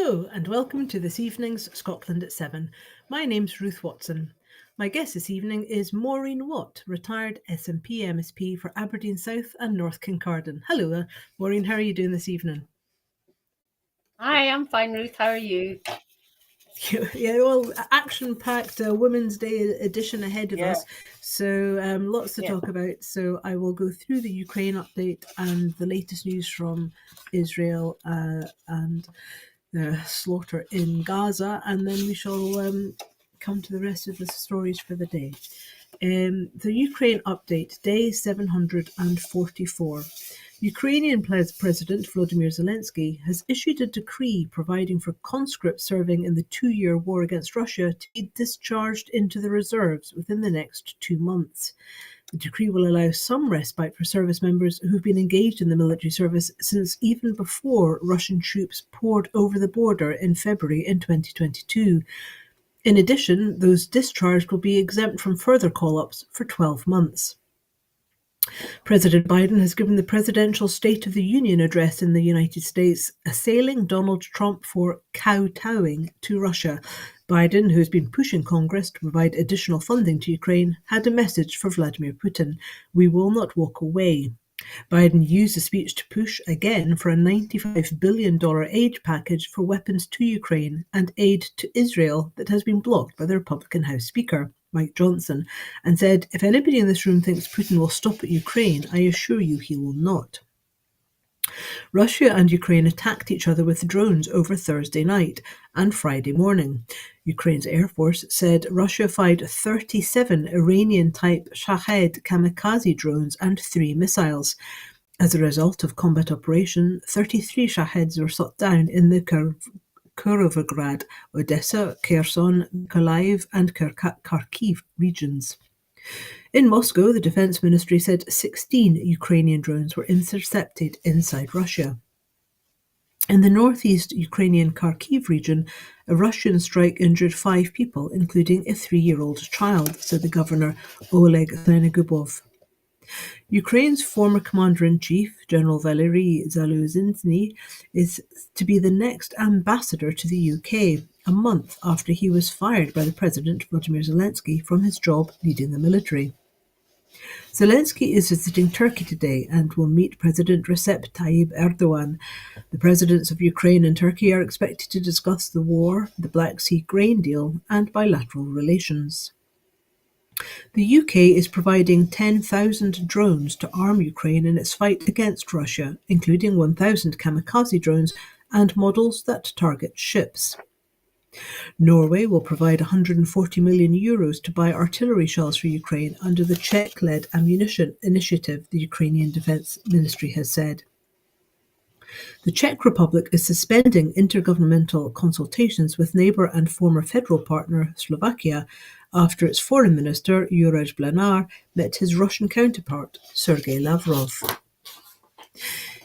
Hello and welcome to this evening's Scotland at 7. My name's Ruth Watson. My guest this evening is Maureen Watt, retired SNP MSP for Aberdeen South and North Kincardine. Hello, Maureen, how are you doing this evening? Hi, I'm fine, Ruth. How are you? Yeah, well, action-packed Women's Day edition ahead of us, so lots to talk about. So I will go through the Ukraine update and the latest news from Israel and the slaughter in Gaza, and then we shall come to the rest of the stories for the day. The Ukraine update, day 744. Ukrainian President Volodymyr Zelensky has issued a decree providing for conscripts serving in the 2-year war against Russia to be discharged into the reserves within the next 2 months. The decree will allow some respite for service members who've been engaged in the military service since even before Russian troops poured over the border in February in 2022. In addition, those discharged will be exempt from further call-ups for 12 months. President Biden has given the presidential State of the Union address in the United States, assailing Donald Trump for kowtowing to Russia. Biden, who has been pushing Congress to provide additional funding to Ukraine, had a message for Vladimir Putin: "We will not walk away." Biden used the speech to push again for a $95 billion aid package for weapons to Ukraine and aid to Israel that has been blocked by the Republican House Speaker, Mike Johnson, and said, "If anybody in this room thinks Putin will stop at Ukraine, I assure you he will not." Russia and Ukraine attacked each other with drones over Thursday night and Friday morning. Ukraine's Air Force said Russia fired 37 Iranian-type Shahed kamikaze drones and 3 missiles. As a result of combat operation, 33 Shaheds were shot down in the Kirovograd, Odessa, Kherson, Mykolaiv and Kharkiv regions. In Moscow, the Defense Ministry said 16 Ukrainian drones were intercepted inside Russia. In the northeast Ukrainian Kharkiv region, a Russian strike injured 5 people, including a 3-year-old child, said the governor Oleg Senegubov. Ukraine's former commander-in-chief, General Valery Zaluzhnyi, is to be the next ambassador to the UK, a month after he was fired by the President Volodymyr Zelensky from his job leading the military. Zelensky is visiting Turkey today and will meet President Recep Tayyip Erdogan. The presidents of Ukraine and Turkey are expected to discuss the war, the Black Sea grain deal, and bilateral relations. The UK is providing 10,000 drones to arm Ukraine in its fight against Russia, including 1,000 kamikaze drones and models that target ships. Norway will provide €140 million to buy artillery shells for Ukraine under the Czech-led ammunition initiative, the Ukrainian Defense Ministry has said. The Czech Republic is suspending intergovernmental consultations with neighbour and former federal partner Slovakia after its foreign minister, Juraj Blanar, met his Russian counterpart, Sergei Lavrov.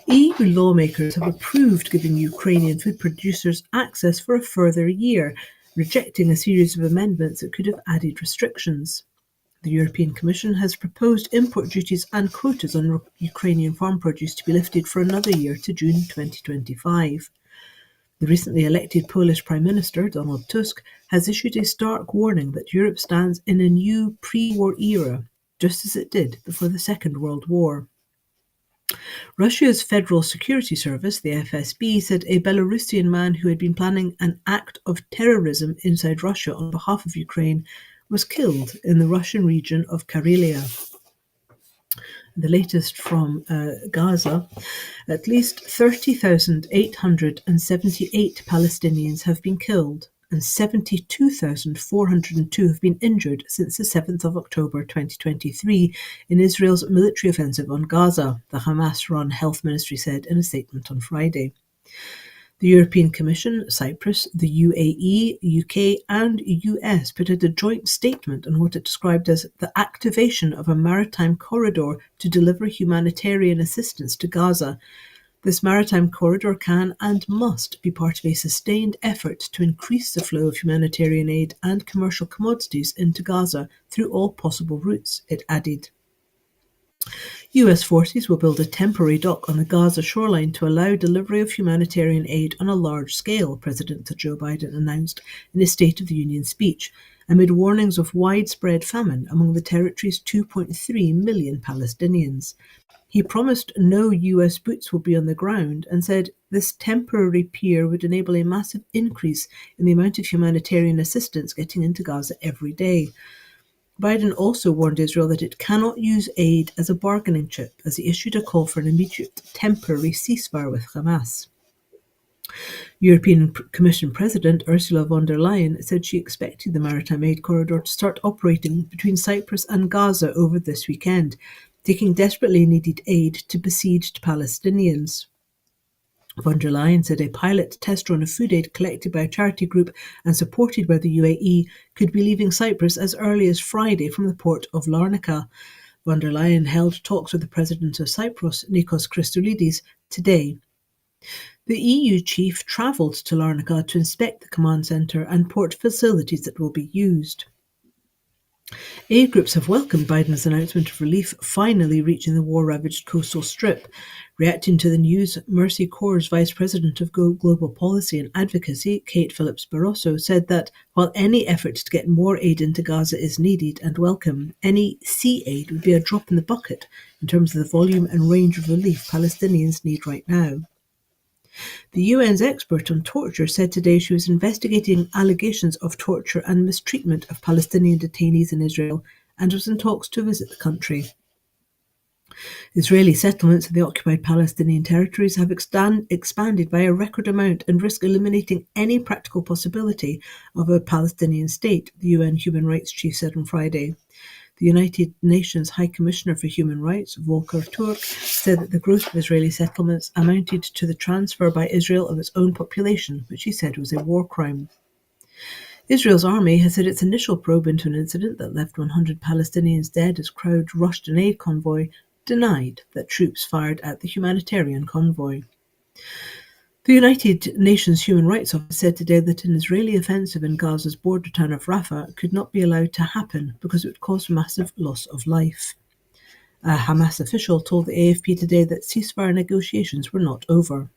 EU lawmakers have approved giving Ukrainian food producers access for a further year, rejecting a series of amendments that could have added restrictions. The European Commission has proposed import duties and quotas on Ukrainian farm produce to be lifted for another year to June 2025. The recently elected Polish Prime Minister, Donald Tusk, has issued a stark warning that Europe stands in a new pre-war era, just as it did before the Second World War. Russia's Federal Security Service, the FSB, said a Belarusian man who had been planning an act of terrorism inside Russia on behalf of Ukraine was killed in the Russian region of Karelia. The latest from Gaza, at least 30,878 Palestinians have been killed and 72,402 have been injured since the 7th of October 2023 in Israel's military offensive on Gaza, the Hamas-run health ministry said in a statement on Friday. The European Commission, Cyprus, the UAE, UK and US put out a joint statement on what it described as the activation of a maritime corridor to deliver humanitarian assistance to Gaza. This maritime corridor can and must be part of a sustained effort to increase the flow of humanitarian aid and commercial commodities into Gaza through all possible routes, it added. US forces will build a temporary dock on the Gaza shoreline to allow delivery of humanitarian aid on a large scale, President Joe Biden announced in his State of the Union speech, amid warnings of widespread famine among the territory's 2.3 million Palestinians. He promised no US boots will be on the ground and said this temporary pier would enable a massive increase in the amount of humanitarian assistance getting into Gaza every day. Biden also warned Israel that it cannot use aid as a bargaining chip as he issued a call for an immediate temporary ceasefire with Hamas. European Commission President Ursula von der Leyen said she expected the maritime aid corridor to start operating between Cyprus and Gaza over this weekend, taking desperately needed aid to besieged Palestinians. Von der Leyen said a pilot test run of food aid collected by a charity group and supported by the UAE could be leaving Cyprus as early as Friday from the port of Larnaca. Von der Leyen held talks with the President of Cyprus, Nikos Christodoulidis, today. The EU chief travelled to Larnaca to inspect the command centre and port facilities that will be used. Aid groups have welcomed Biden's announcement of relief finally reaching the war-ravaged coastal strip. Reacting to the news, Mercy Corps' Vice President of Global Policy and Advocacy, Kate Phillips-Barroso, said that while any effort to get more aid into Gaza is needed and welcome, any sea aid would be a drop in the bucket in terms of the volume and range of relief Palestinians need right now. The UN's expert on torture said today she was investigating allegations of torture and mistreatment of Palestinian detainees in Israel and was in talks to visit the country. Israeli settlements in the occupied Palestinian territories have expanded by a record amount and risk eliminating any practical possibility of a Palestinian state, the UN Human Rights Chief said on Friday. The United Nations High Commissioner for Human Rights, Volker Turk, said that the growth of Israeli settlements amounted to the transfer by Israel of its own population, which he said was a war crime. Israel's army has said its initial probe into an incident that left 100 Palestinians dead as crowds rushed an aid convoy denied that troops fired at the humanitarian convoy. The United Nations Human Rights Office said today that an Israeli offensive in Gaza's border town of Rafah could not be allowed to happen because it would cause massive loss of life. A Hamas official told the AFP today that ceasefire negotiations were not over.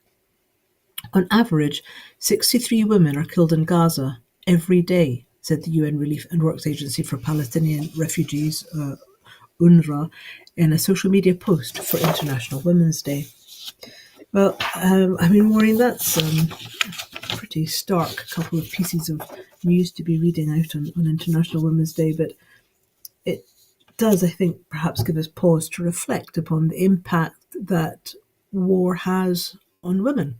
On average, 63 women are killed in Gaza every day, said the UN Relief and Works Agency for Palestinian Refugees, UNRWA, in a social media post for International Women's Day. Well, Maureen, that's a pretty stark couple of pieces of news to be reading out on International Women's Day, but it does, I think, perhaps give us pause to reflect upon the impact that war has on women.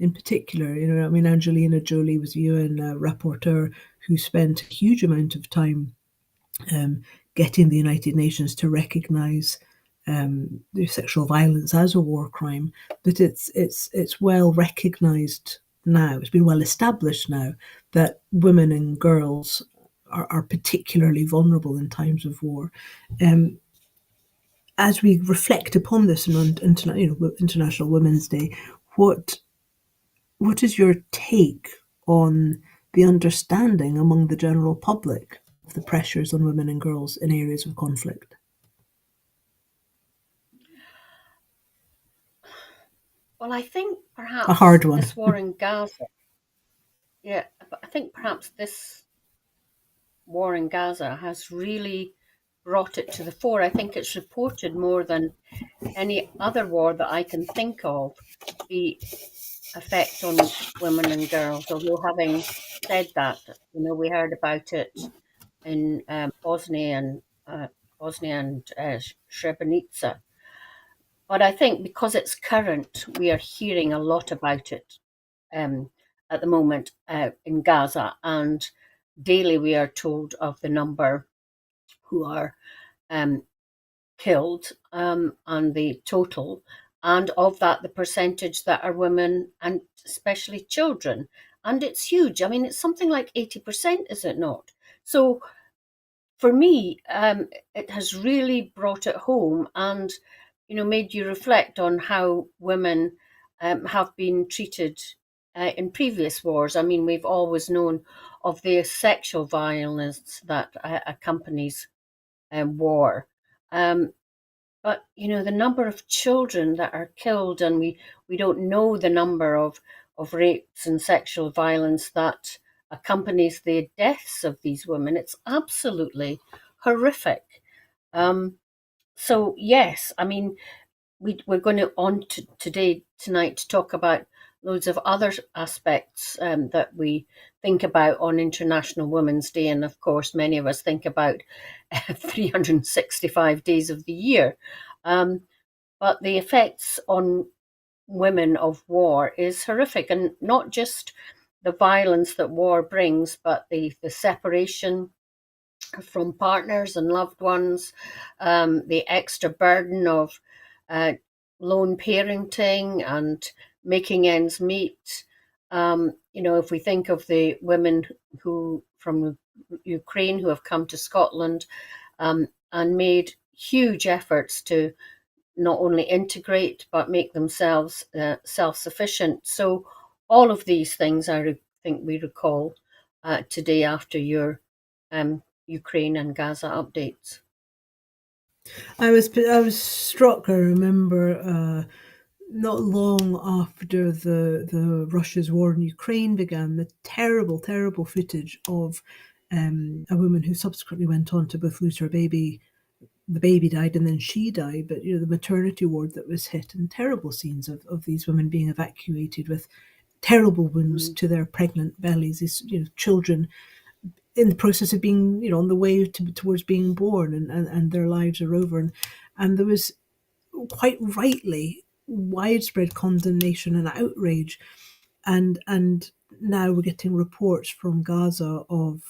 In particular, Angelina Jolie was a UN rapporteur who spent a huge amount of time getting the United Nations to recognise sexual violence as a war crime, but it's well recognised now. It's been well established now that women and girls are particularly vulnerable in times of war. As we reflect upon this on International Women's Day, what is your take on the understanding among the general public of the pressures on women and girls in areas of conflict? Well, I think perhaps a hard one. This war in Gaza, but I think perhaps this war in Gaza has really brought it to the fore. I think it's reported more than any other war that I can think of, the effect on women and girls. Although having said that, we heard about it in Bosnia and Srebrenica. But I think because it's current, we are hearing a lot about it at the moment in Gaza, and daily we are told of the number who are killed and the total, and of that the percentage that are women and especially children. And it's huge. I mean, it's something like 80%, is it not? So for me, it has really brought it home and made you reflect on how women have been treated in previous wars. I mean, we've always known of the sexual violence that accompanies war. But But the number of children that are killed, and we don't know the number of rapes and sexual violence that accompanies the deaths of these women. It's absolutely horrific. So yes, I mean, we're going to tonight to talk about loads of other aspects that we think about on International Women's Day, and of course, many of us think about 365 days of the year. But the effects on women of war is horrific, and not just the violence that war brings, but the separation from partners and loved ones, the extra burden of lone parenting and making ends meet. If we think of the women who from Ukraine who have come to Scotland and made huge efforts to not only integrate but make themselves self-sufficient. So all of these things think we recall today after your Ukraine and Gaza updates. I was struck. I remember not long after the Russia's war in Ukraine began, the terrible footage of a woman who subsequently went on to both lose her baby. The baby died and then she died, but the maternity ward that was hit, and terrible scenes of these women being evacuated with terrible wounds to their pregnant bellies. These children in the process of being on the way towards being born, and their lives are over, and there was quite rightly widespread condemnation and outrage, and now we're getting reports from Gaza of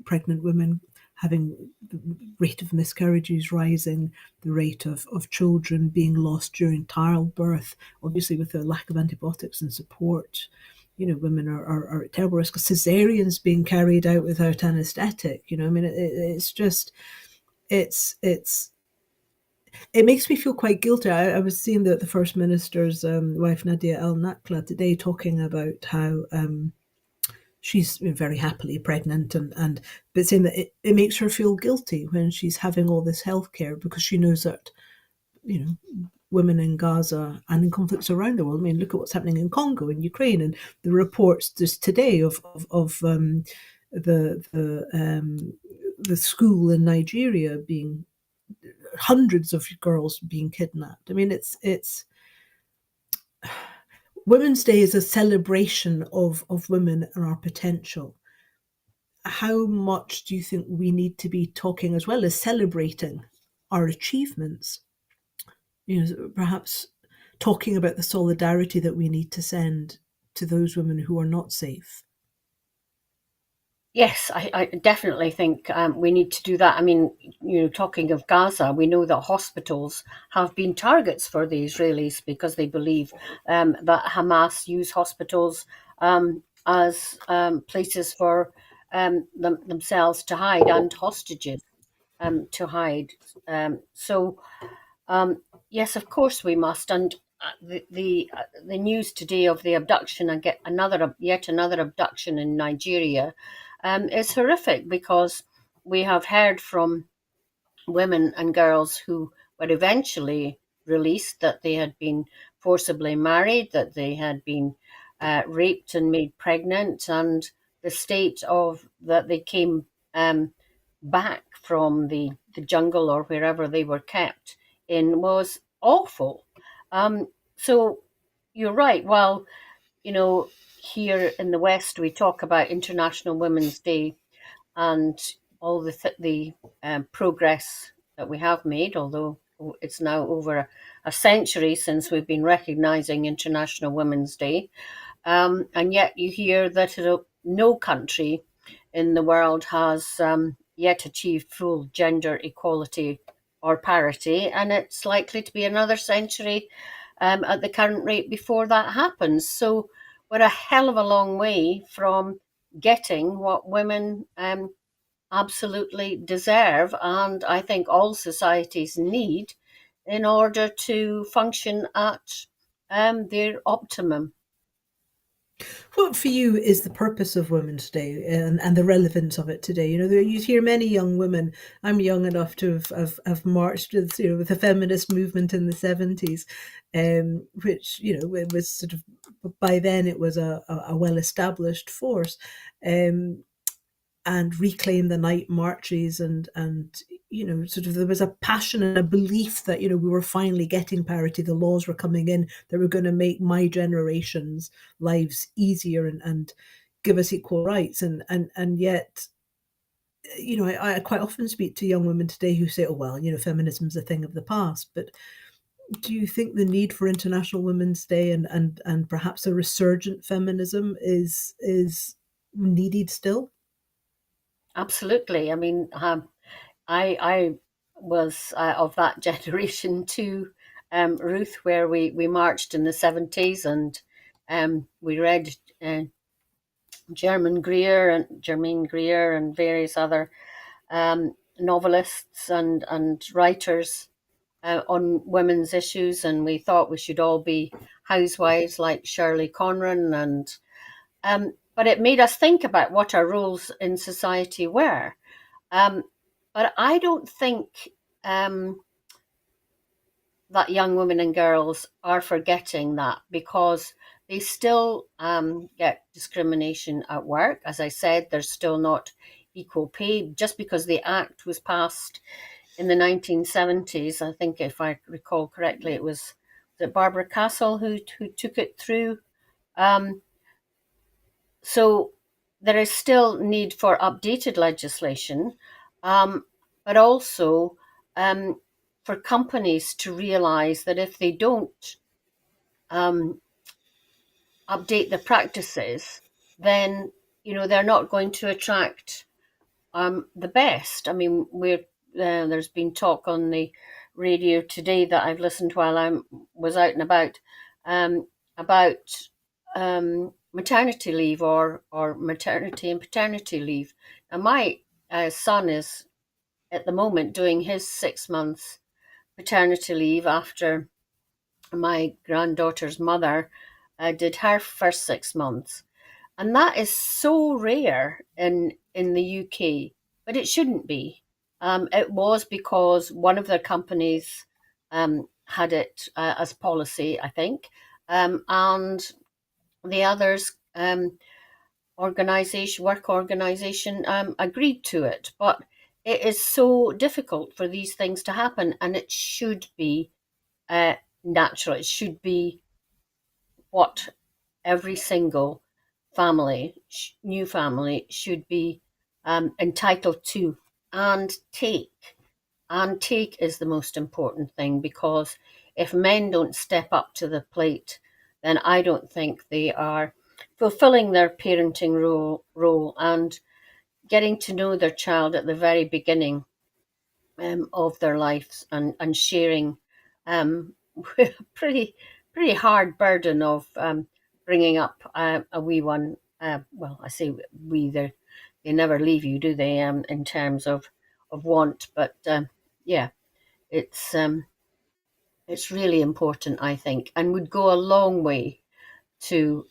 pregnant women having the rate of miscarriages rising, the rate of children being lost during childbirth, obviously with the lack of antibiotics and support. Women are at terrible risk of cesareans being carried out without anaesthetic. I mean, it's just, it makes me feel quite guilty. I was seeing the First Minister's wife, Nadia Al Nakla, today talking about how she's very happily pregnant, but saying that it makes her feel guilty when she's having all this healthcare, because she knows that women in Gaza and in conflicts around the world. I mean, look at what's happening in Congo and Ukraine, and the reports just today of the school in Nigeria being hundreds of girls being kidnapped. I mean, it's Women's Day is a celebration of women and our potential. How much do you think we need to be talking, as well as celebrating our achievements, perhaps talking about the solidarity that we need to send to those women who are not safe? Yes, I definitely think we need to do that. I mean, talking of Gaza, we know that hospitals have been targets for the Israelis because they believe that Hamas use hospitals as places for themselves to hide, and hostages to hide. So yes, of course we must. And the news today of the abduction, and yet another abduction in Nigeria, is horrific, because we have heard from women and girls who were eventually released that they had been forcibly married, that they had been raped and made pregnant, and the state of that they came back from the jungle or wherever they were kept in was awful. So you're right. Well, here in the West, we talk about International Women's Day and all the progress that we have made, although it's now over a century since we've been recognizing International Women's Day. And yet you hear that no country in the world has yet achieved full gender equality or parity, and it's likely to be another century at the current rate before that happens. So we're a hell of a long way from getting what women absolutely deserve, and I think all societies need, in order to function at their optimum. What for you is the purpose of Women's Day and the relevance of it today? You know, you hear many young women. I'm young enough to have marched with, you know, with the feminist movement in the 70s, which, you know, it was sort of, by then it was a well established force. Um, and reclaim the night marches and you know, sort of, there was a passion and a belief that, you know, we were finally getting parity, the laws were coming in that were going to make my generation's lives easier and give us equal rights, and yet, you know, I quite often speak to young women today who say, oh well, you know, feminism's a thing of the past. But do you think the need for International Women's Day and perhaps a resurgent feminism is needed still? Absolutely. I mean, I was of that generation too, Ruth, where we marched in the 70s, and we read Germaine Greer and various other novelists and writers on women's issues, and we thought we should all be housewives like Shirley Conran, and but it made us think about what our roles in society were. Um, but I don't think um, that young women and girls are forgetting that, because they still get discrimination at work. As I said, there's still not equal pay. Just because the Act was passed in the 1970s, I think, if I recall correctly, it was Barbara Castle who took it through. Um, so there is still need for updated legislation, um, but also for companies to realise that if they don't um, update the practices, then they're not going to attract the best. I mean, there's been talk on the radio today that I've listened while I was out and about maternity leave or maternity and paternity leave. Now, my son is at the moment doing his 6 months paternity leave after my granddaughter's mother did her first 6 months. And that is so rare in the UK, but it shouldn't be. It was because one of their companies had it as policy, I think, and the others work organization agreed to it. But it is so difficult for these things to happen, and it should be natural. It should be what every single new family should be entitled to and take. And take is the most important thing, because if men don't step up to the plate, then I don't think they are fulfilling their parenting role and getting to know their child at the very beginning of their lives, and sharing a pretty hard burden of bringing up a wee one. Well, I say we, they never leave you, do they? In terms of want, but yeah, it's it's really important, I think, and would go a long way to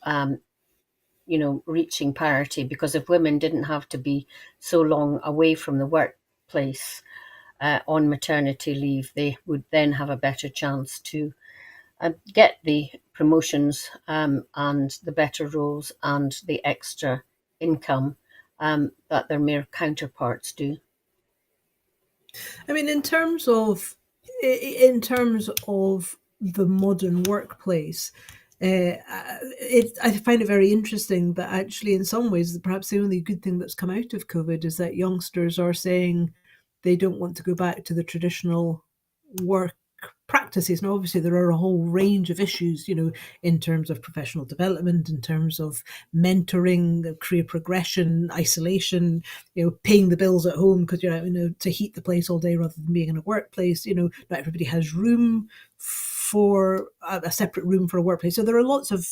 reaching parity, because if women didn't have to be so long away from the workplace on maternity leave, they would then have a better chance to get the promotions and the better roles and the extra income that their male counterparts do. I mean, in terms of the modern workplace, I find it very interesting that actually, in some ways, perhaps the only good thing that's come out of COVID is that youngsters are saying they don't want to go back to the traditional work practices. Now, obviously, there are a whole range of issues, you know, in terms of professional development, in terms of mentoring, career progression, isolation, you know, paying the bills at home because you're out, you know, to heat the place all day rather than being in a workplace. You know, not everybody has room for a separate room for a workplace. So there are lots of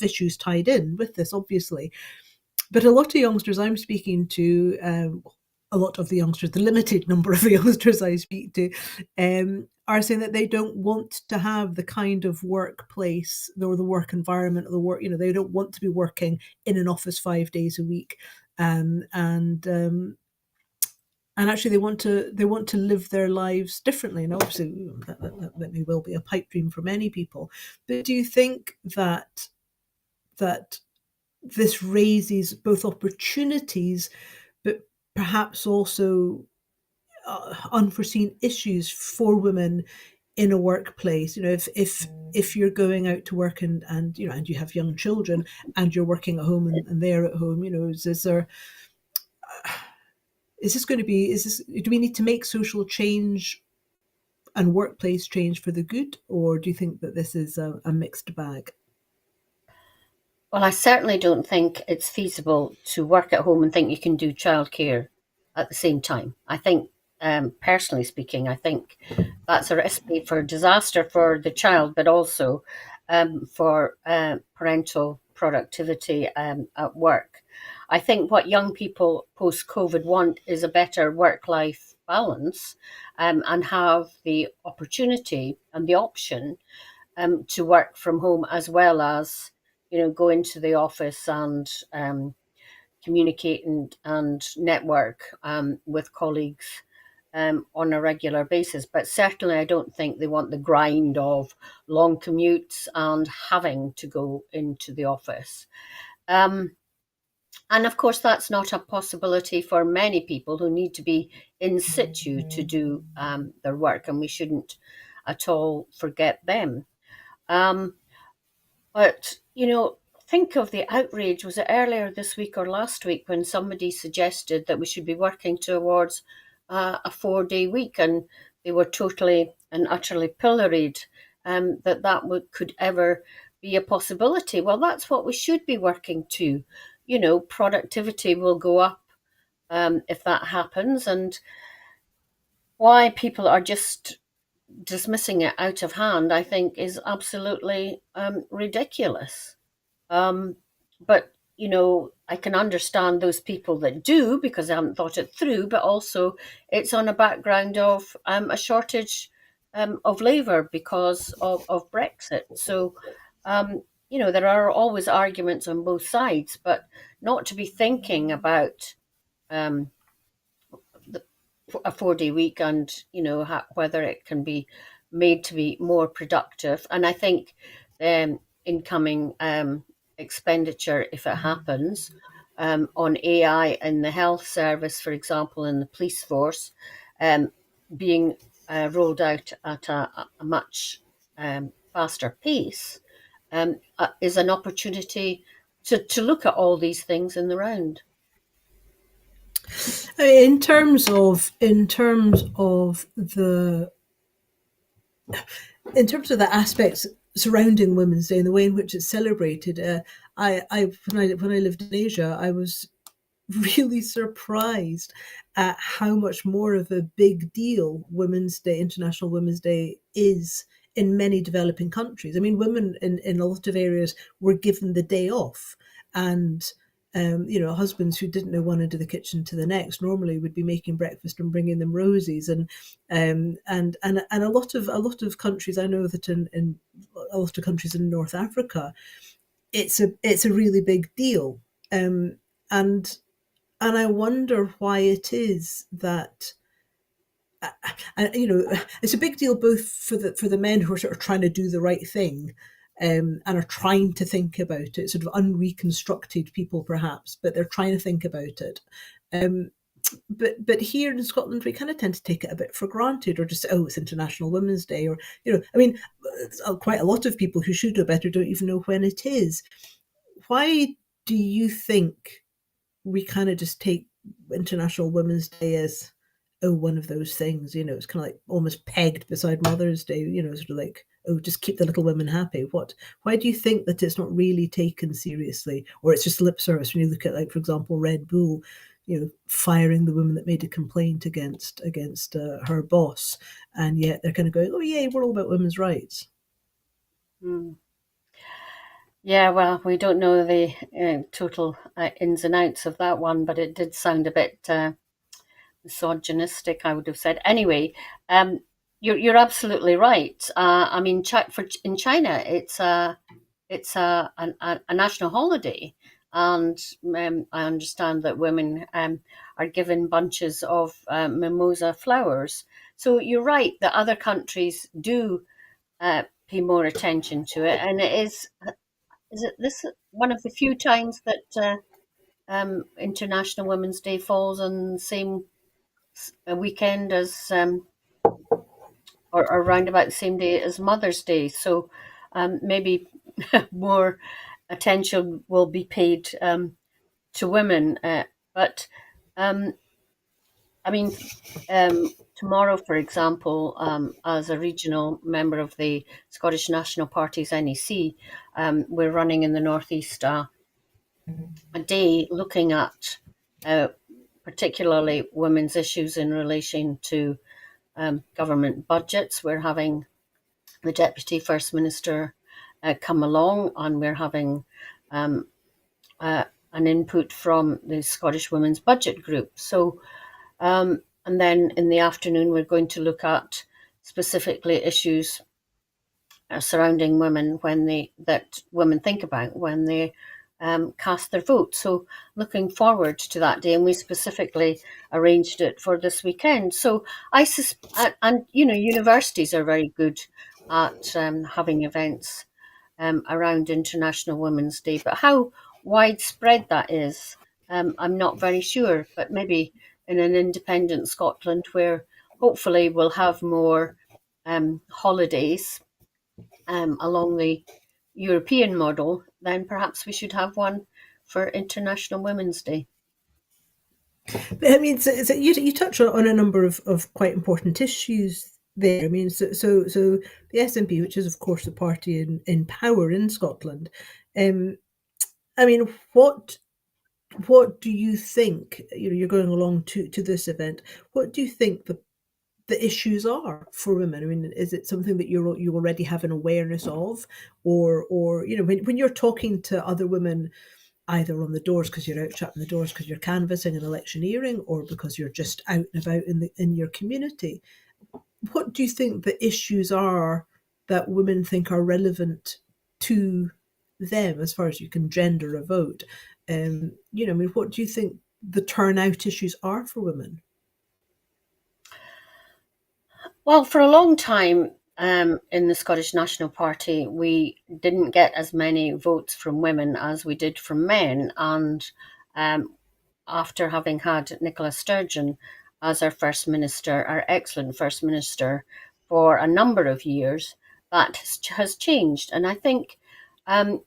issues tied in with this, obviously. But a lot of youngsters I'm speaking to, a lot of the youngsters, the limited number of the youngsters I speak to, are saying that they don't want to have the kind of workplace or the work environment or the work, they don't want to be working in an office 5 days a week. And actually they want to live their lives differently. And obviously that may well be a pipe dream for many people. But do you think that this raises both opportunities, but perhaps also unforeseen issues for women in a workplace? If you're going out to work and you have young children and you're working at home and they're at home, is this going to be do we need to make social change and workplace change for the good, or do you think that this is a mixed bag? Well, I certainly don't think it's feasible to work at home and think you can do childcare at the same time. I think, personally speaking, I think that's a recipe for disaster for the child, but also for parental productivity at work. I think what young people post COVID want is a better work life balance, and have the opportunity and the option to work from home, as well as go into the office and communicate and network with colleagues on a regular basis. But certainly I don't think they want the grind of long commutes and having to go into the office. And of course, that's not a possibility for many people who need to be in situ to do their work, and we shouldn't at all forget them. Um, but, think of the outrage. Was it earlier this week or last week when somebody suggested that we should be working towards a 4-day week, and they were totally and utterly pilloried could ever be a possibility? Well, that's what we should be working to. Productivity will go up if that happens, and why people are just dismissing it out of hand, I think, is absolutely ridiculous. Um, but, I can understand those people that do, because I haven't thought it through, but also it's on a background of a shortage of labour because of Brexit. So, there are always arguments on both sides, but not to be thinking about um, a 4-day week and, whether it can be made to be more productive. And I think incoming expenditure, if it happens, on AI in the health service, for example, in the police force, being rolled out at a much faster pace, is an opportunity to look at all these things in the round. In terms of the aspects surrounding Women's Day and the way in which it's celebrated, when I lived in Asia, I was really surprised at how much more of a big deal Women's Day, International Women's Day, is in many developing countries. I mean, women in a lot of areas were given the day off, and husbands who didn't know one end of the kitchen to the next normally would be making breakfast and bringing them roses, and a lot of countries. I know that in a lot of countries in North Africa, it's a really big deal, and I wonder why it is that. It's a big deal both for the men who are sort of trying to do the right thing, and are trying to think about it, sort of unreconstructed people perhaps, but they're trying to think about it. Um, but here in Scotland, we kind of tend to take it a bit for granted, or just, oh, it's International Women's Day, or I mean, quite a lot of people who should know better don't even know when it is. Why do you think we kind of just take International Women's Day as, oh, one of those things? It's kind of like almost pegged beside Mother's Day. Sort of like, oh, just keep the little women happy. Why do you think that it's not really taken seriously, or it's just lip service when you look at, like, for example, Red Bull, firing the woman that made a complaint against her boss, and yet they're kind of going, oh yeah, we're all about women's rights. Mm. Yeah, well, we don't know the total ins and outs of that one, but it did sound a bit misogynistic, I would have said. Anyway, you're absolutely right. I mean, in China, it's a national holiday, and I understand that women are given bunches of mimosa flowers. So you're right that other countries do pay more attention to it, and it is it this one of the few times that International Women's Day falls on the same weekend as or around about the same day as Mother's Day. So maybe more attention will be paid to women. But um, I mean, tomorrow, for example, as a regional member of the Scottish National Party's NEC, we're running in the Northeast a day looking at uh, particularly women's issues in relation to government budgets. We're having the Deputy First Minister come along, and we're having um, an input from the Scottish Women's Budget Group. So, and then in the afternoon, we're going to look at specifically issues surrounding women that women think about when they cast their vote. So looking forward to that day, and we specifically arranged it for this weekend. So and you know, universities are very good at having events around International Women's Day, but how widespread that is, I'm not very sure. But maybe in an independent Scotland, where hopefully we'll have more holidays along the European model, then perhaps we should have one for International Women's Day. I mean, you touch on a number of quite important issues there. I mean, so the SNP, which is of course the party in power in Scotland, um, I mean, what do you think? You know, you're going along to this event. What do you think the issues are for women? I mean, is it something that you already have an awareness of, or you know, when you're talking to other women, either on the doors because you're out shutting the doors because you're canvassing and electioneering, or because you're just out and about in your community, what do you think the issues are that women think are relevant to them as far as you can gender a vote? You know, I mean, what do you think the turnout issues are for women? Well, for a long time in the Scottish National Party, we didn't get as many votes from women as we did from men. And um, after having had Nicola Sturgeon as our First Minister, our excellent First Minister, for a number of years, that has changed. And I think um,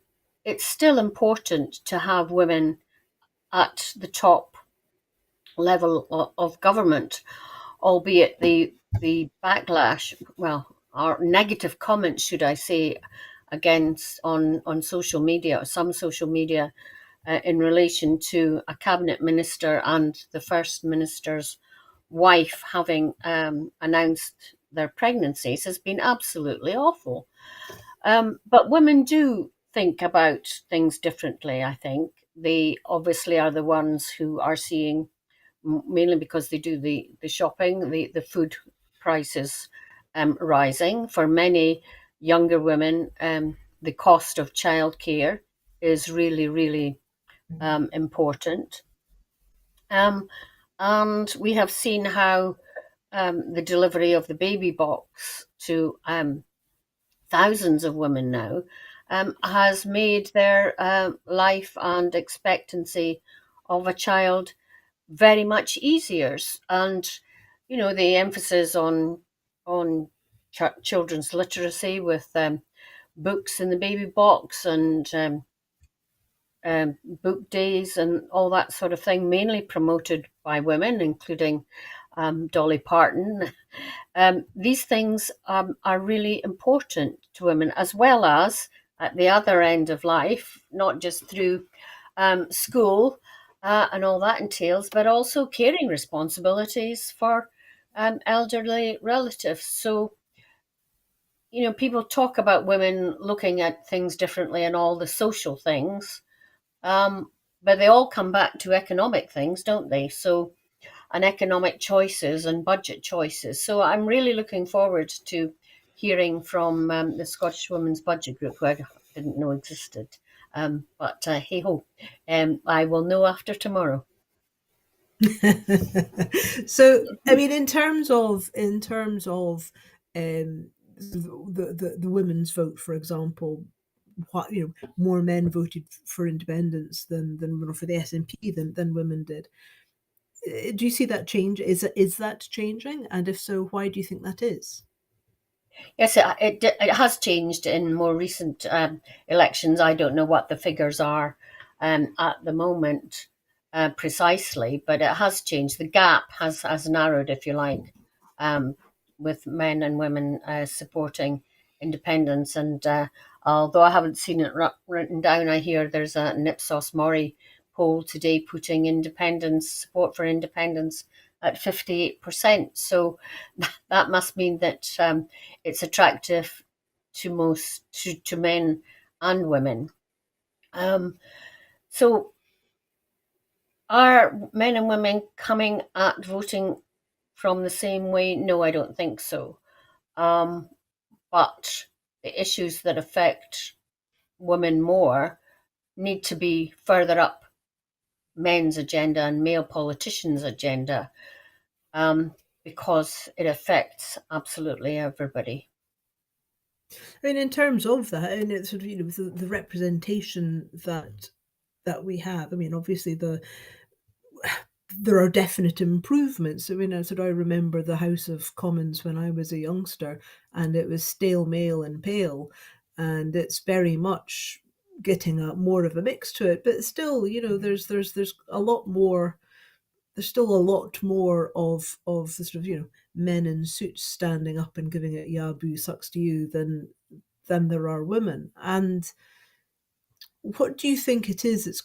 it's still important to have women at the top level of government, albeit the backlash, well, or negative comments, should I say, against on social media, or some social media, in relation to a cabinet minister and the first minister's wife having announced their pregnancies has been absolutely awful. But women do think about things differently, I think. They obviously are the ones who are seeing, mainly because they do the shopping, the food prices rising. For many younger women, the cost of childcare is really, really important. Um, and we have seen how the delivery of the baby box to thousands of women now has made their life and expectancy of a child very much easier. And you know, the emphasis on children's literacy with books in the baby box, and book days and all that sort of thing, mainly promoted by women, including Dolly Parton. These things are really important to women, as well as at the other end of life, not just through school and all that entails, but also caring responsibilities for elderly relatives. So, you know, people talk about women looking at things differently and all the social things, but they all come back to economic things, don't they? So, and economic choices and budget choices. So I'm really looking forward to hearing from the Scottish Women's Budget Group, who I didn't know existed. But hey ho, I will know after tomorrow. So, I mean, the women's vote, for example, what more men voted for independence than for the SNP than women did. Do you see that change? Is that changing? And if so, why do you think that is? Yes, it has changed in more recent elections. I don't know what the figures are at the moment precisely, but it has changed. The gap has narrowed, if you like, um, with men and women supporting independence. And although I haven't seen it written down, I hear there's an Ipsos Mori poll today putting support for independence at 58%. So that must mean that it's attractive to men and women. So are men and women coming at voting from the same way? No, I don't think so. But the issues that affect women more need to be further up men's agenda and male politicians' agenda, because it affects absolutely everybody. I mean, in terms of that, and it's sort of the representation that we have. I mean, obviously there are definite improvements. I mean, I remember the House of Commons when I was a youngster, and it was stale, male, and pale, and it's very much getting more of a mix to it. But still, there's a lot more. There's still a lot more of the sort of men in suits standing up and giving it "yeah, boo, sucks to you" than there are women. And what do you think it is?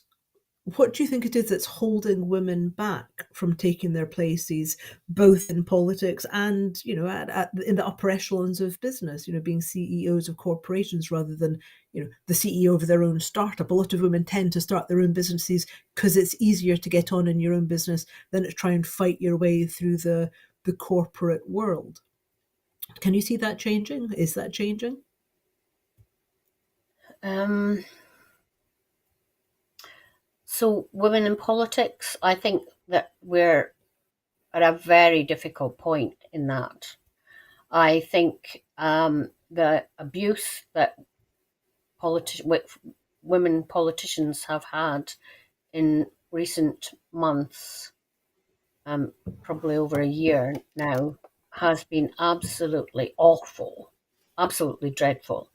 What do you think it is that's holding women back from taking their places, both in politics and in the upper echelons of business? Being CEOs of corporations rather than the CEO of their own startup. A lot of women tend to start their own businesses because it's easier to get on in your own business than to try and fight your way through the corporate world. Can you see that changing? Is that changing? Um, so, women in politics, I think that we're at a very difficult point in that. I think the abuse that women politicians have had in recent months, probably over a year now, has been absolutely awful, absolutely dreadful.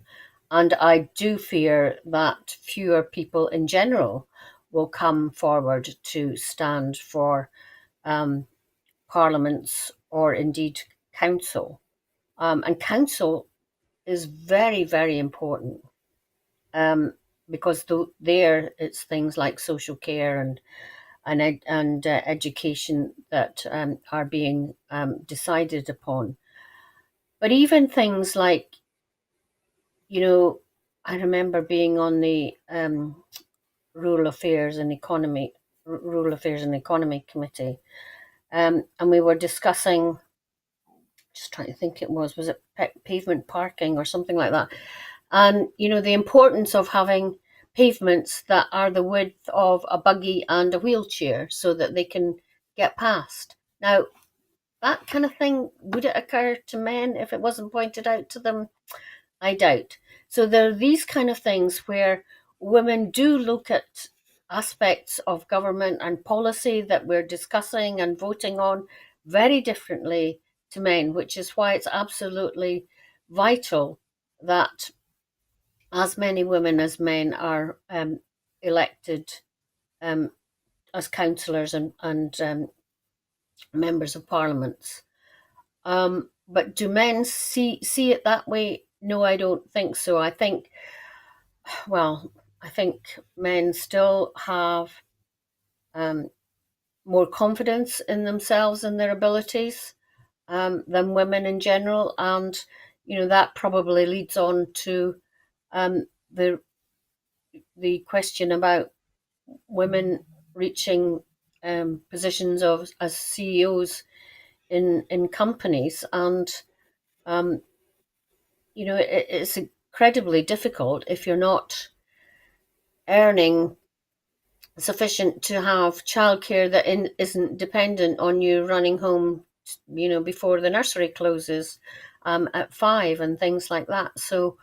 And I do fear that fewer people in general will come forward to stand for um, parliaments or indeed council. And council is very, very important, um, because there it's things like social care and education that are being decided upon. But even things like, I remember being on the Rural Affairs and Economy Committee, and we were discussing. Just trying to think, was it pavement parking or something like that? And the importance of having pavements that are the width of a buggy and a wheelchair so that they can get past. Now, that kind of thing, would it occur to men if it wasn't pointed out to them? I doubt. So there are these kind of things where women do look at aspects of government and policy that we're discussing and voting on very differently to men, which is why it's absolutely vital that as many women as men are elected um, as councillors and members of parliaments. But do men see it that way? No, I don't think so. I think men still have um, more confidence in themselves and their abilities than women in general, and that probably leads on to um, the question about women reaching positions as CEOs in companies, and it's incredibly difficult if you're not earning sufficient to have childcare that isn't dependent on you running home, before the nursery closes at 5 and things like that. So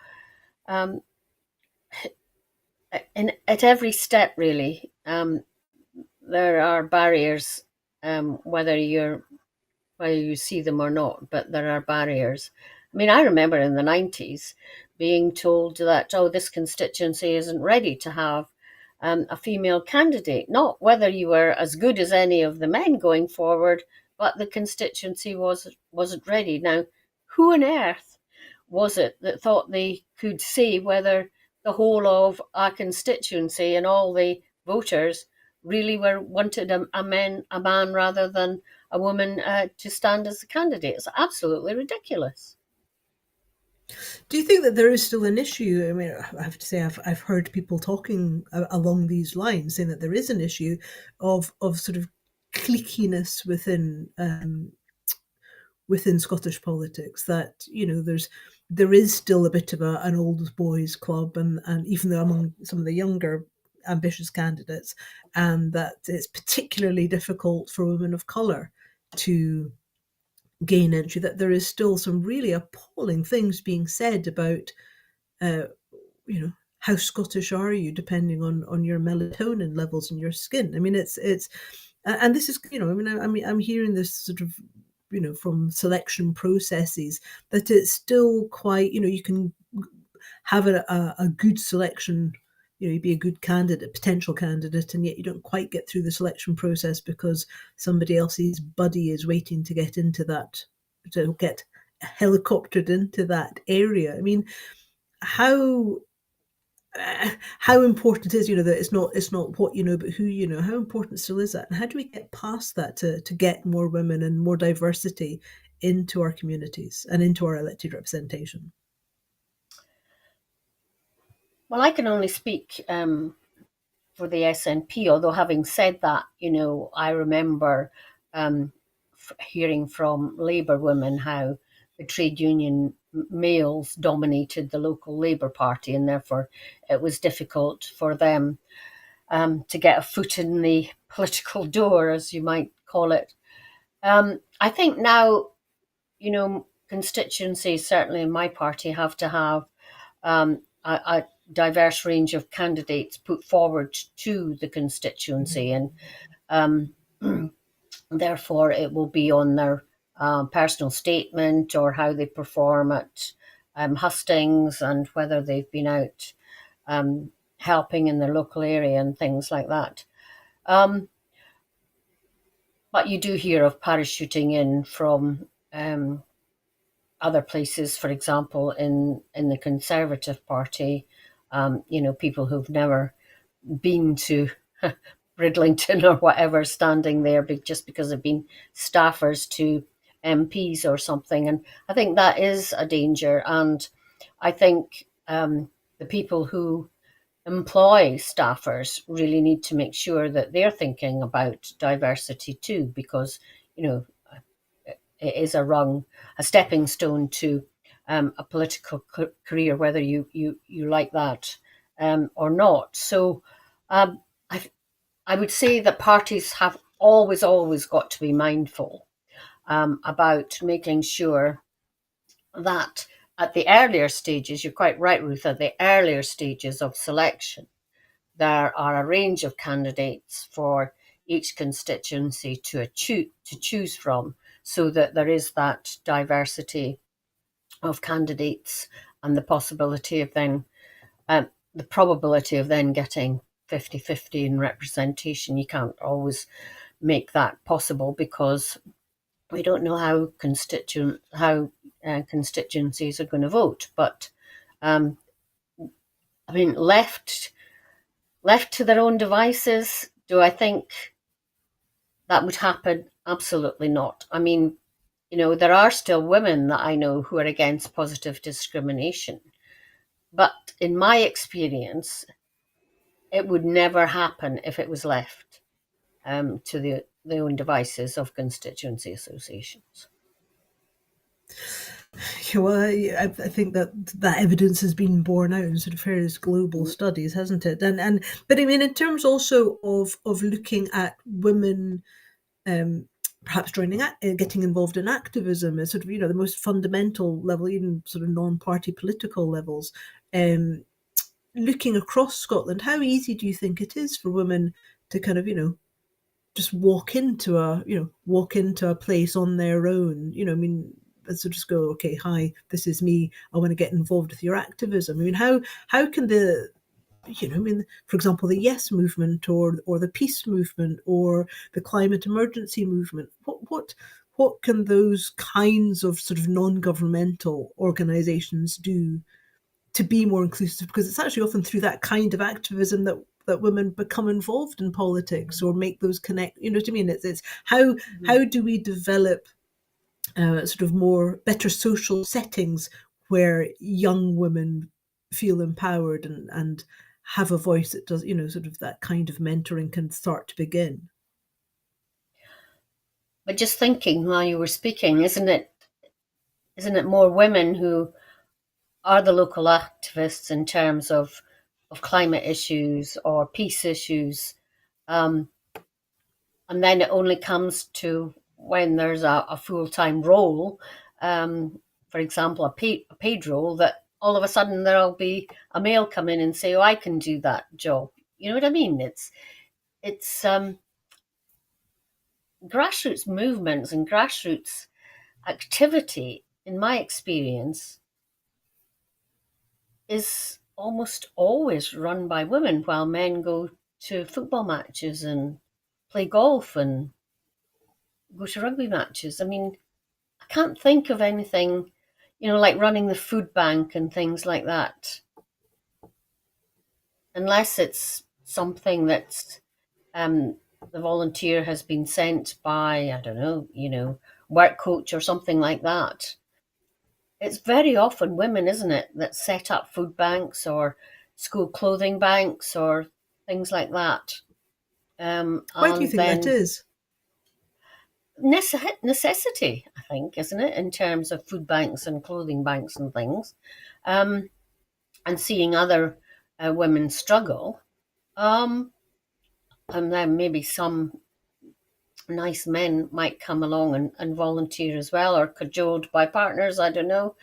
um, at every step, really, there are barriers, whether you see them or not, but there are barriers. I mean, I remember in the 90s being told that, oh, this constituency isn't ready to have a female candidate, not whether you were as good as any of the men going forward, but the constituency wasn't ready. Now, who on earth was it that thought they could say whether the whole of our constituency and all the voters really wanted a man rather than a woman to stand as a candidate? It's absolutely ridiculous. Do you think that there is still an issue? I mean, I have to say, I've heard people talking along these lines, saying that there is an issue of sort of cliqueiness within Scottish politics. That there is still a bit of an old boys club, and even though among some of the younger ambitious candidates, and that it's particularly difficult for women of colour to gain entry, that there is still some really appalling things being said about, uh, how Scottish are you, depending on your melatonin levels in your skin. I mean, and this is, I'm hearing this sort of, from selection processes, that it's still quite, you can have a good selection, you be a good candidate, potential candidate, and yet you don't quite get through the selection process because somebody else's buddy is waiting to get helicoptered into that area. I mean, how important is, that it's not what you know, but who you know. How important still is that, and how do we get past that to get more women and more diversity into our communities and into our elected representation? Well, I can only speak for the SNP, although having said that, I remember hearing from Labour women how the trade union males dominated the local Labour Party, and therefore it was difficult for them to get a foot in the political door, as you might call it. I think now, constituencies, certainly in my party, have to have a diverse range of candidates put forward to the constituency, and therefore it will be on their personal statement or how they perform at hustings and whether they've been out helping in their local area and things like that. But you do hear of parachuting in from other places, for example, in the Conservative Party, people who've never been to Bridlington or whatever, standing there just because they've been staffers to MPs or something. And I think that is a danger. And I think the people who employ staffers really need to make sure that they're thinking about diversity too, because, it is a stepping stone to a political career, whether you like that or not. So I would say that parties have always got to be mindful about making sure that at the earlier stages, you're quite right, Ruth, at the earlier stages of selection, there are a range of candidates for each constituency to choose from, so that there is that diversity of candidates and the probability of then getting 50-50 in representation. You can't always make that possible because we don't know how constituencies are going to vote. But left to their own devices, do I think that would happen? Absolutely not. I mean, there are still women that I know who are against positive discrimination. But in my experience, it would never happen if it was left. to the own devices of constituency associations. Yeah, well, I think that evidence has been borne out in sort of various global studies, hasn't it? But I mean, in terms also of looking at women, perhaps getting involved in activism at sort of the most fundamental level, even sort of non-party political levels. Looking across Scotland, how easy do you think it is for women to kind of just walk into a place on their own? I mean, and so just go, okay, hi, this is me. I want to get involved with your activism. I mean, how can I mean, for example, the Yes movement or the peace movement or the climate emergency movement, what can those kinds of sort of non-governmental organizations do to be more inclusive? Because it's actually often through that kind of activism that women become involved in politics or make those connect. You know what I mean? It's how do we develop sort of better social settings where young women feel empowered and have a voice that does, sort of that kind of mentoring can start to begin. But just thinking while you were speaking, isn't it more women who are the local activists in terms of climate issues or peace issues? And then it only comes to when there's a full-time role, for example, a paid role, that all of a sudden there'll be a male come in and say, oh, I can do that job. You know what I mean? It's grassroots movements and grassroots activity, in my experience, is almost always run by women, while men go to football matches and play golf and go to rugby matches. I mean, I can't think of anything, like running the food bank and things like that, unless it's something that's the volunteer has been sent by, I don't know, work coach or something like that. It's very often women, isn't it, that set up food banks or school clothing banks or things like that. Why do you And think that then is? necessity, I think, isn't it, in terms of food banks and clothing banks and things, and seeing other women struggle. And then maybe some nice men might come along and volunteer as well, or cajoled by partners, I don't know.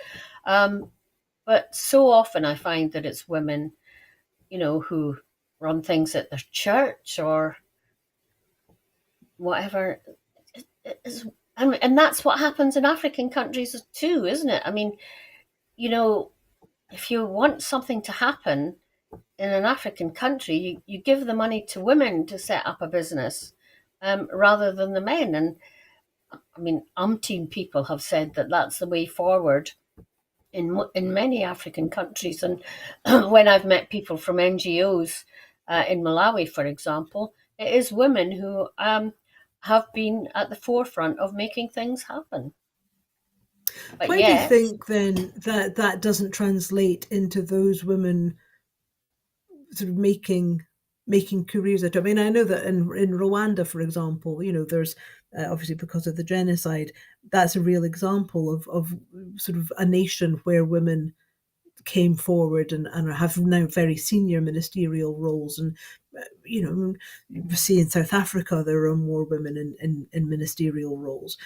But so often I find that it's women, who run things at their church or whatever. And that's what happens in African countries too, isn't it? I mean, if you want something to happen in an African country, you give the money to women to set up a business rather than the men. And I mean, umpteen people have said that that's the way forward in many African countries. And when I've met people from NGOs in Malawi, for example, it is women who have been at the forefront of making things happen. But Why do you think then that doesn't translate into those women sort of making careers out of? I mean, I know that in Rwanda, for example, there's obviously, because of the genocide, that's a real example of sort of a nation where women came forward and have now very senior ministerial roles. And you see in South Africa there are more women in ministerial roles.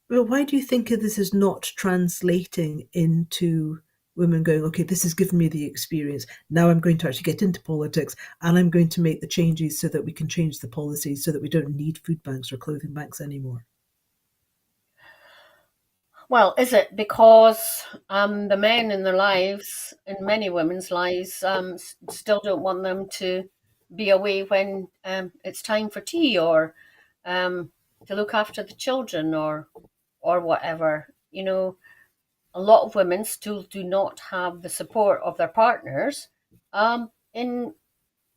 Well, why do you think this is not translating into women going, okay, this has given me the experience. Now I'm going to actually get into politics and I'm going to make the changes so that we can change the policies so that we don't need food banks or clothing banks anymore? Well, is it because the men in their lives, in many women's lives, still don't want them to be away when it's time for tea or to look after the children or whatever? A lot of women still do not have the support of their partners in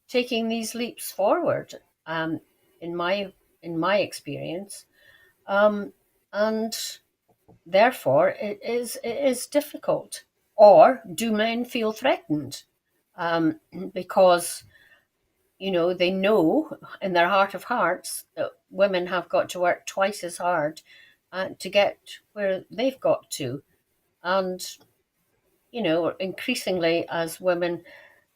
taking these leaps forward. Um, in my experience, and therefore it is difficult. Or do men feel threatened because they know in their heart of hearts that women have got to work twice as hard to get where they've got to. And, increasingly as women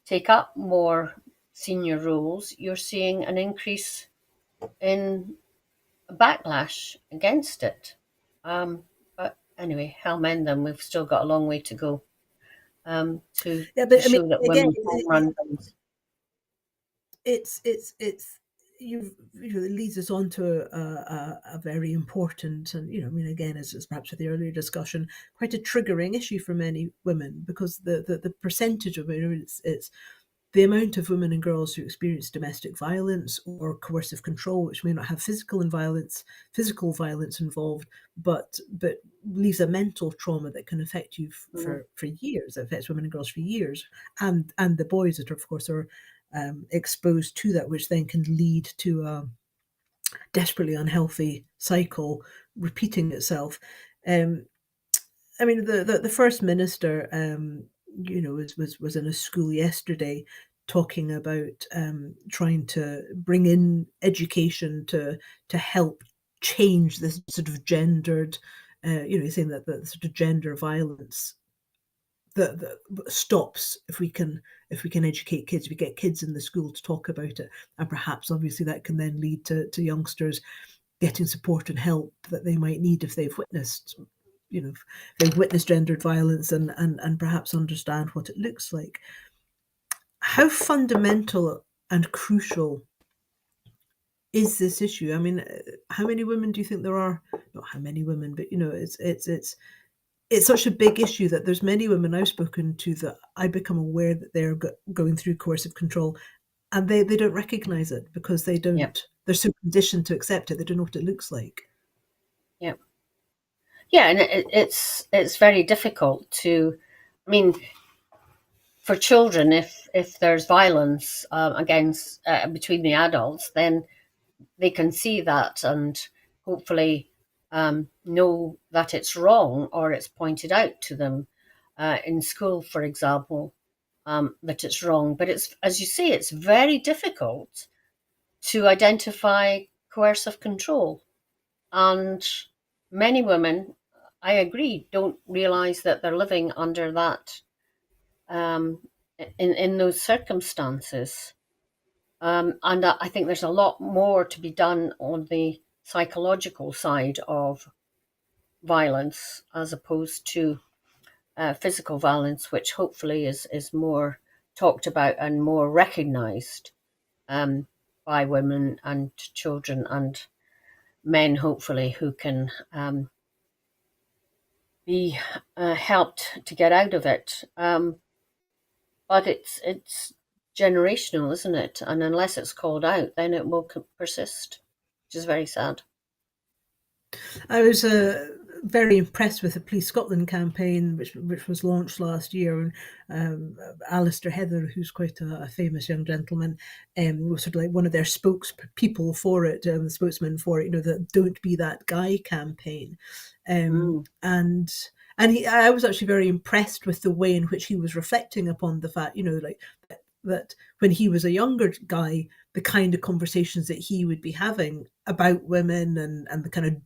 take up more senior roles, you're seeing an increase in backlash against it. But anyway, hell mend them. We've still got a long way to go to Yeah, to but I mean, show that again, women can run things. it's it leads us on to a very important, and I mean, again, as perhaps with the earlier discussion, quite a triggering issue for many women, because the percentage of it's the amount of women and girls who experience domestic violence or coercive control, which may not have physical violence involved, but leaves a mental trauma that can affect you Mm, for years. It affects women and girls for years, and the boys that, of course, are exposed to that, which then can lead to a desperately unhealthy cycle repeating itself. Um, I mean, the first minister, was in a school yesterday talking about trying to bring in education to help change this sort of gendered, saying that the sort of gender violence that stops if we can educate kids, we get kids in the school to talk about it, and perhaps obviously that can then lead to youngsters getting support and help that they might need if they've witnessed gendered violence, and perhaps understand what it looks like. How fundamental and crucial is this issue? I mean, how many women do you think there are? Not how many women, but it's such a big issue that there's many women I've spoken to that I become aware that they're going through coercive control, and they don't recognize it because yeah, they're so conditioned to accept it. They don't know what it looks like. yeah, yeah, and it's very difficult to. I mean, for children, if there's violence against between the adults, then they can see that and hopefully know that it's wrong or it's pointed out to them in school, for example, that it's wrong. But it's, as you say, it's very difficult to identify coercive control. And many women, I agree, don't realize that they're living under that um, in those circumstances. And I think there's a lot more to be done on the psychological side of violence as opposed to physical violence, which hopefully is more talked about and more recognized um, by women and children and men, hopefully, who can be helped to get out of it. But it's generational, isn't it? And unless it's called out, then it will persist, which is very sad. I was very impressed with the Police Scotland campaign, which was launched last year. And Alistair Heather, who's quite a famous young gentleman, was sort of like one of their spokespeople for it, the spokesman for it. The "Don't Be That Guy" campaign, Mm, and I was actually very impressed with the way in which he was reflecting upon the fact, like that when he was a younger guy, the kind of conversations that he would be having about women, and the kind of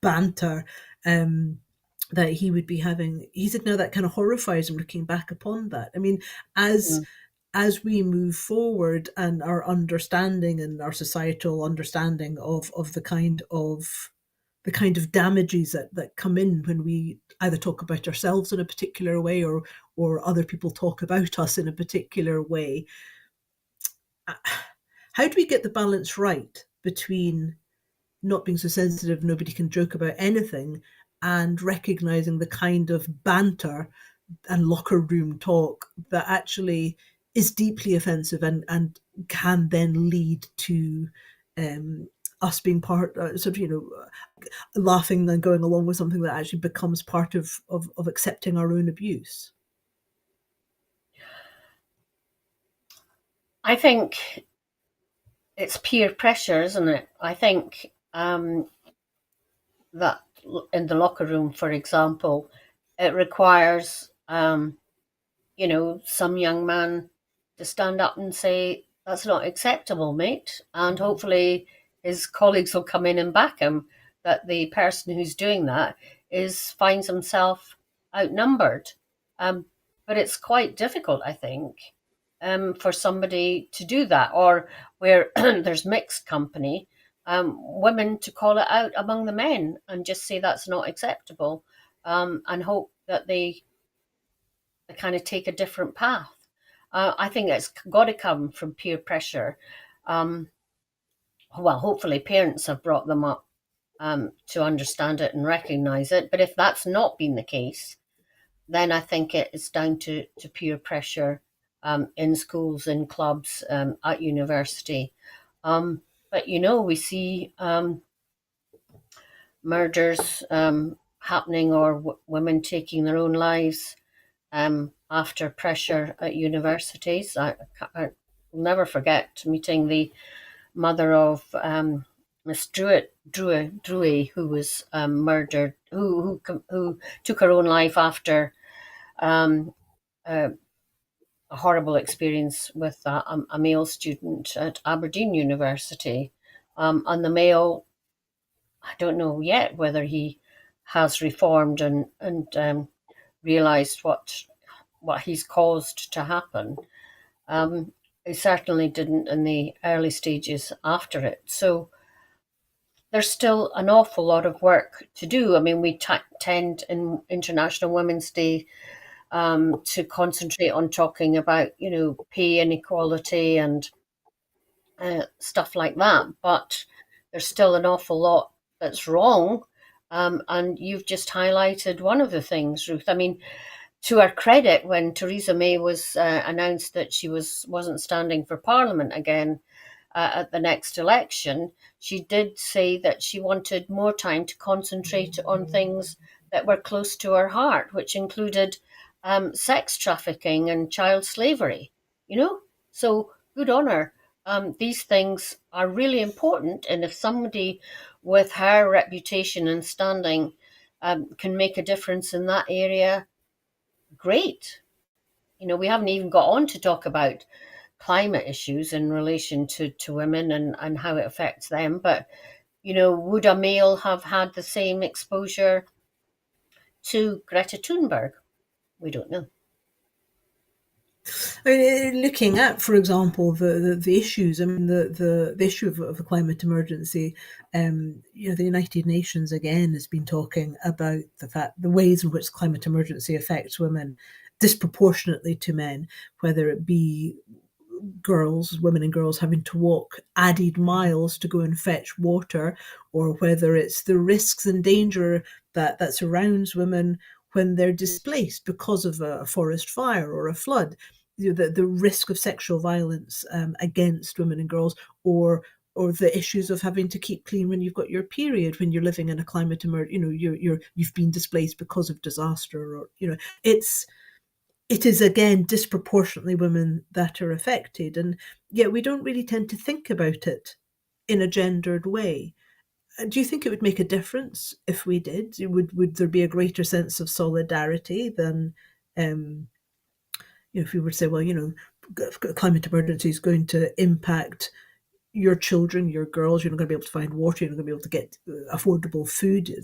banter that he would be having. He said, "No, that kind of horrifies him looking back upon that." I mean, as mm, as we move forward and our understanding and our societal understanding of the kind of damages that come in when we either talk about ourselves in a particular way, or other people talk about us in a particular way, how do we get the balance right between not being so sensitive nobody can joke about anything, and recognizing the kind of banter and locker room talk that actually is deeply offensive, and can then lead to um, us being part, sort of, laughing and going along with something that actually becomes part of accepting our own abuse. I think it's peer pressure, isn't it? I think that in the locker room, for example, it requires, some young man to stand up and say that's not acceptable, mate. And hopefully his colleagues will come in and back him that the person who's doing that finds himself outnumbered. Um, but it's quite difficult, I think, for somebody to do that, or where there's mixed company, women to call it out among the men and just say that's not acceptable, and hope that they kind of take a different path. I think it's got to come from peer pressure. Um, well, hopefully, parents have brought them up to understand it and recognize it. But if that's not been the case, then I think it's down to peer pressure in schools, in clubs, at university. But we see murders happening, or women taking their own lives after pressure at universities. I will never forget meeting the mother of Miss Drury, who was murdered, who took her own life after a horrible experience with a male student at Aberdeen University. And the male, I don't know yet whether he has reformed and realised what he's caused to happen. He certainly didn't in the early stages after it. So there's still an awful lot of work to do. I mean, we tend in International Women's Day to concentrate on talking about, pay inequality and stuff like that. But there's still an awful lot that's wrong. And you've just highlighted one of the things, Ruth. I mean, to her credit, when Theresa May was announced that she wasn't standing for Parliament again at the next election, she did say that she wanted more time to concentrate on things that were close to her heart, which included sex trafficking and child slavery. So good on her. These things are really important, and if somebody with her reputation and standing can make a difference in that area, great. We haven't even got on to talk about climate issues in relation to women and how it affects them. But, would a male have had the same exposure to Greta Thunberg? We don't know. I mean, looking at, for example, the issues. I mean, the issue of a climate emergency. The United Nations again has been talking about the ways in which climate emergency affects women disproportionately to men, whether it be women and girls having to walk added miles to go and fetch water, or whether it's the risks and danger that surrounds women when they're displaced because of a forest fire or a flood. The risk of sexual violence against women and girls, or the issues of having to keep clean when you've got your period, when you're living in a climate you've been displaced because of disaster, or it is again disproportionately women that are affected, and yet we don't really tend to think about it in a gendered way. Do you think it would make a difference if we did? Would there be a greater sense of solidarity than if we were to say, well, climate emergency is going to impact your children, your girls, you're not going to be able to find water, you're not going to be able to get affordable food.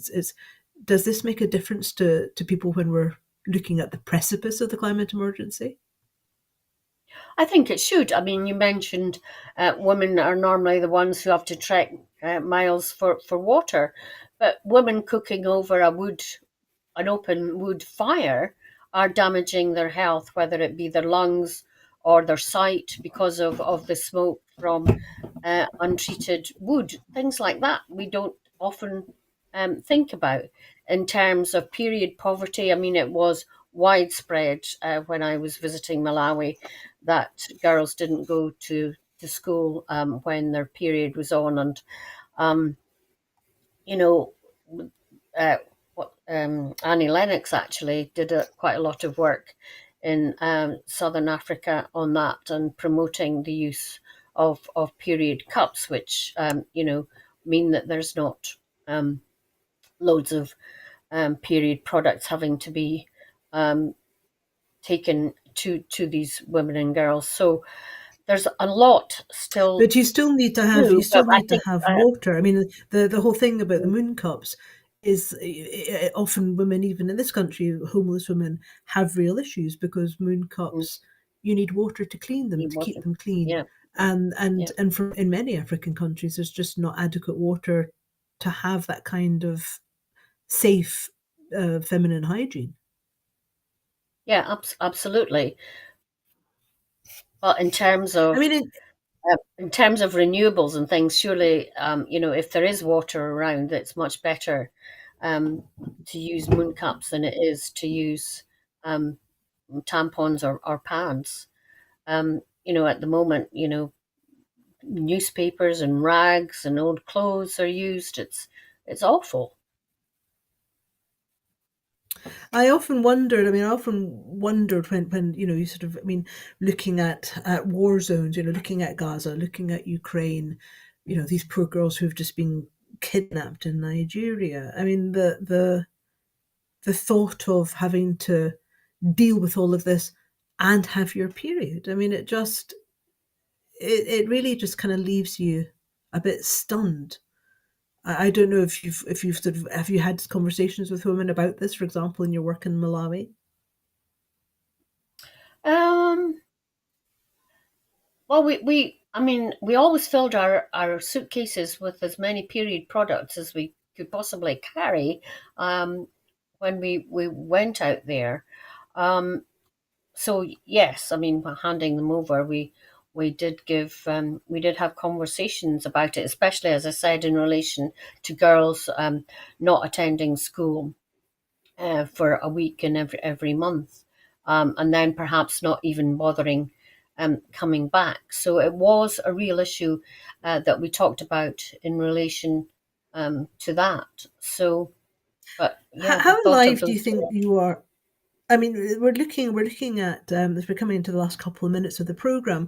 Does this make a difference to people when we're looking at the precipice of the climate emergency? I think it should. I mean, you mentioned women are normally the ones who have to trek miles for water, but women cooking over an open wood fire are damaging their health, whether it be their lungs or their sight because of the smoke from untreated wood, things like that. We don't often think about in terms of period poverty. I mean, it was widespread when I was visiting Malawi that girls didn't go to school when their period was on, and you know, Annie Lennox actually did quite a lot of work in Southern Africa on that and promoting the use of period cups, which mean that there's not loads of period products having to be taken to these women and girls. So there's a lot still But you still need to to have do, but I think water. I mean, the whole thing about the moon cups is often women, even in this country, homeless women have real issues because moon mm, cups, you need water to clean them, need to keep water. them clean, Yeah, and yeah. for in many African countries, there's just not adequate water to have that kind of safe feminine hygiene. Yeah, absolutely. But I mean, it, in terms of renewables and things, surely, if there is water around, it's much better um, to use moon cups than it is to use um, tampons or pads. At the moment, newspapers and rags and old clothes are used. It's awful. I often wondered. I mean, I often wondered when you sort of. I mean, looking at war zones. Looking at Gaza, looking at Ukraine. These poor girls who've just been kidnapped in Nigeria. I mean, the thought of having to deal with all of this and have your period. I mean, it really just kind of leaves you a bit stunned. I don't know if you've sort of have you had conversations with women about this, for example, in your work in Malawi. Um, well, I mean, we always filled our suitcases with as many period products as we could possibly carry um, when we went out there. Um, so yes, I mean, by handing them over, we did have conversations about it, especially as I said in relation to girls not attending school for a week in every month, and then perhaps not even bothering coming back. So it was a real issue that we talked about in relation to that. So, but yeah, the How thought of alive do you those. think you are? I mean, we're looking at as we're coming into the last couple of minutes of the program.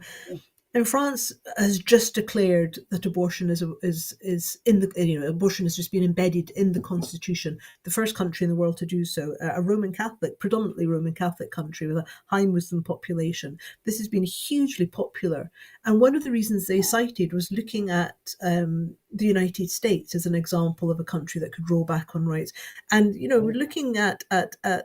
And France has just declared that abortion is in the abortion has just been embedded in the constitution. The first country in the world to do so, a Roman Catholic, predominantly Roman Catholic country with a high Muslim population. This has been hugely popular, and one of the reasons they cited was looking at the United States as an example of a country that could roll back on rights. And we're looking at the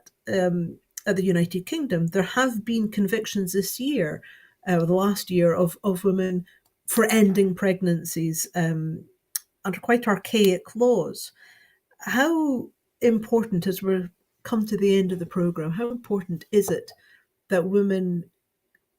United Kingdom. There have been convictions this year the last year of women for ending pregnancies under quite archaic laws. How important, as we're come to the end of the programme, how important is it that women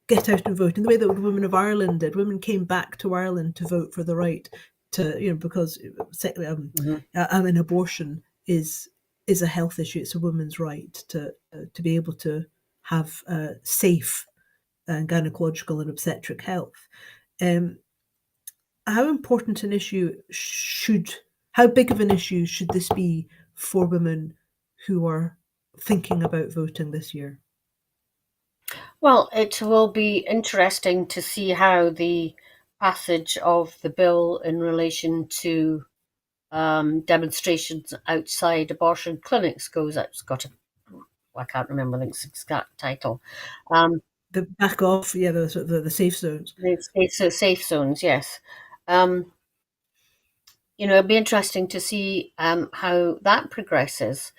get out and vote in the way that the women of Ireland did? Women came back to Ireland to vote for the right to, because Mhm. an abortion is a health issue. It's a woman's right to be able to have safe and gynecological and obstetric health. Um, how important an issue should, how big of an issue should this be for women who are thinking about voting this year? Well, it will be interesting to see how the passage of the bill in relation to demonstrations outside abortion clinics goes. It's got a, I can't remember the exact title. Um, The back off, yeah, the safe zones. so safe zones, yes. Um, it'll be interesting to see how that progresses.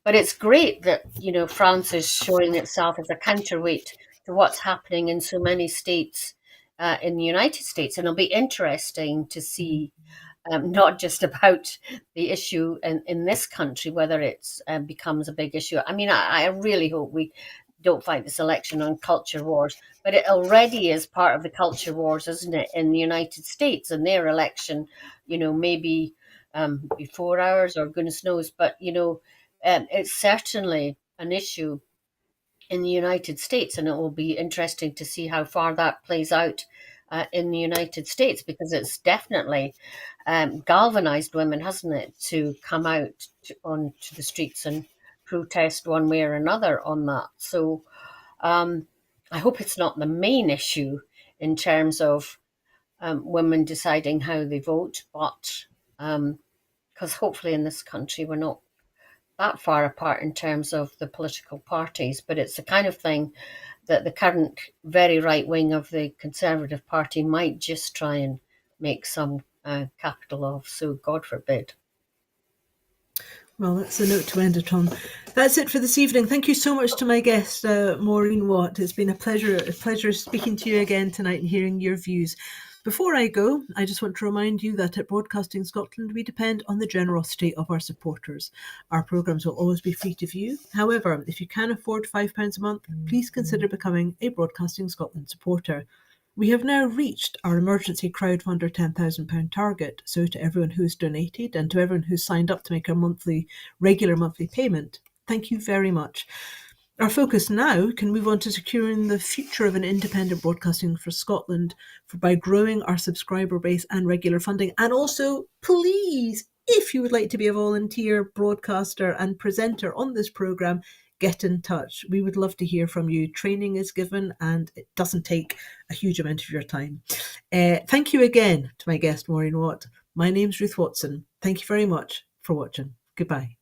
But it's great that France is showing itself as a counterweight to what's happening in so many states in the United States, and it'll be interesting to see not just about the issue in this country, whether it becomes a big issue. I mean, I really hope we don't fight this election on culture wars, but it already is part of the culture wars, isn't it, in the United States and their election, maybe before ours or goodness knows, but, it's certainly an issue in the United States, and it will be interesting to see how far that plays out in the United States, because it's definitely galvanized women, hasn't it, to come out onto the streets and protest one way or another on that. So um, I hope it's not the main issue in terms of women deciding how they vote, but because hopefully in this country we're not that far apart in terms of the political parties, but it's the kind of thing that the current very right wing of the Conservative Party might just try and make some capital of. So God forbid. Well, that's a note to end it on. That's it for this evening. Thank you so much to my guest, Maureen Watt. It's been a pleasure speaking to you again tonight and hearing your views. Before I go, I just want to remind you that at Broadcasting Scotland, we depend on the generosity of our supporters. Our programmes will always be free to view. However, if you can afford £5 a month, please consider becoming a Broadcasting Scotland supporter. We have now reached our emergency crowdfunder £10,000 target. So to everyone who's donated and to everyone who's signed up to make a regular monthly payment, thank you very much. Our focus now can move on to securing the future of an independent broadcasting for Scotland by growing our subscriber base and regular funding. And also, please, if you would like to be a volunteer broadcaster and presenter on this programme, get in touch. We would love to hear from you. Training is given and it doesn't take a huge amount of your time. Thank you again to my guest, Maureen Watt. My name's Ruth Watson. Thank you very much for watching. Goodbye.